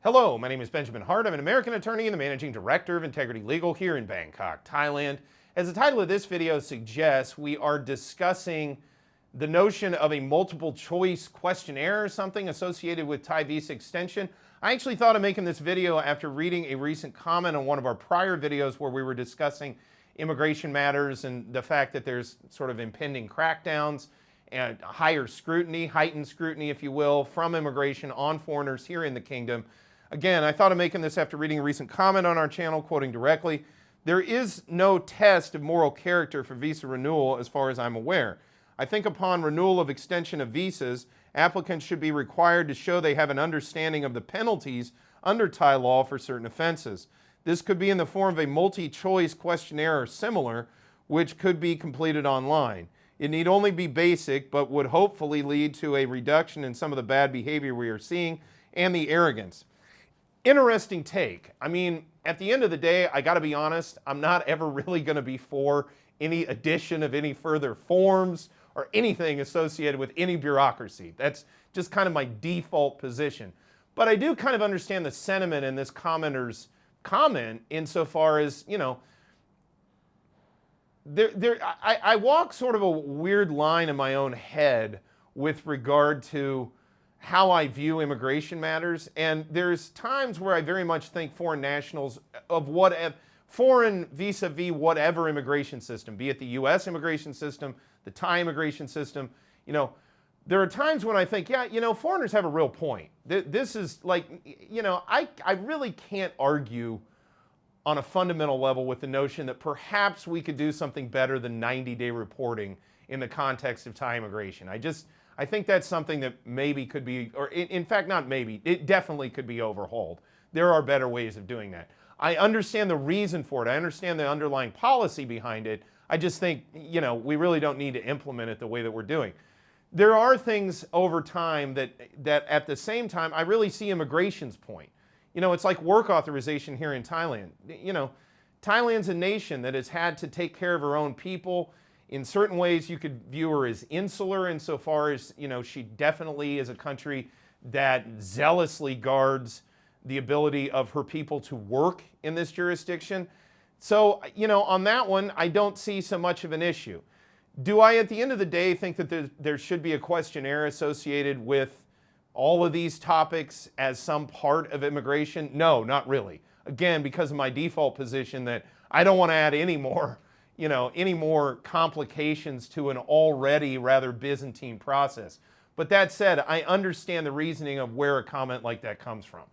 Hello, my name is Benjamin Hart. I'm an American attorney and the managing director of Integrity Legal here in Bangkok, Thailand. As the title of this video suggests, we are discussing the notion of a multiple choice questionnaire or something associated with Thai visa extension. I actually thought of making this video after reading a recent comment on one of our prior videos where we were discussing immigration matters and the fact that there's sort of impending crackdowns and higher scrutiny, heightened scrutiny, if you will, from immigration on foreigners here in the kingdom. Again, I thought of making this after reading a recent comment on our channel, quoting directly, "There is no test of moral character for visa renewal as far as I'm aware. I think upon renewal of extension of visas, applicants should be required to show they have an understanding of the penalties under Thai law for certain offenses. This could be in the form of a multi-choice questionnaire or similar, which could be completed online. It need only be basic, but would hopefully lead to a reduction in some of the bad behavior we are seeing and the arrogance." Interesting take. I mean, at the end of the day, I got to be honest, I'm not ever really going to be for any addition of any further forms or anything associated with any bureaucracy. That's just kind of my default position. But I do kind of understand the sentiment in this commenter's comment insofar as, you know, I walk sort of a weird line in my own head with regard to how I view immigration matters, and there's times where I very much think foreign nationals of whatever, foreign vis-a-vis whatever immigration system, be it the U.S. immigration system, the Thai immigration system, you know, there are times when I think, yeah, you know, foreigners have a real point. This is like, you know, I really can't argue on a fundamental level with the notion that perhaps we could do something better than 90-day reporting in the context of Thai immigration. I think that's something that maybe could be, or in fact, not maybe, it definitely could be overhauled. There are better ways of doing that. I understand the reason for it. I understand the underlying policy behind it. I just think, you know, we really don't need to implement it the way that we're doing. There are things over time that at the same time, I really see immigration's point. You know, it's like work authorization here in Thailand. You know, Thailand's a nation that has had to take care of her own people. In certain ways, you could view her as insular insofar as, you know, she definitely is a country that zealously guards the ability of her people to work in this jurisdiction. So, you know, on that one, I don't see so much of an issue. Do I, at the end of the day, think that there should be a questionnaire associated with all of these topics as some part of immigration? No, not really. Again, because of my default position that I don't want to add any more, you know, any more complications to an already rather Byzantine process. But that said, I understand the reasoning of where a comment like that comes from.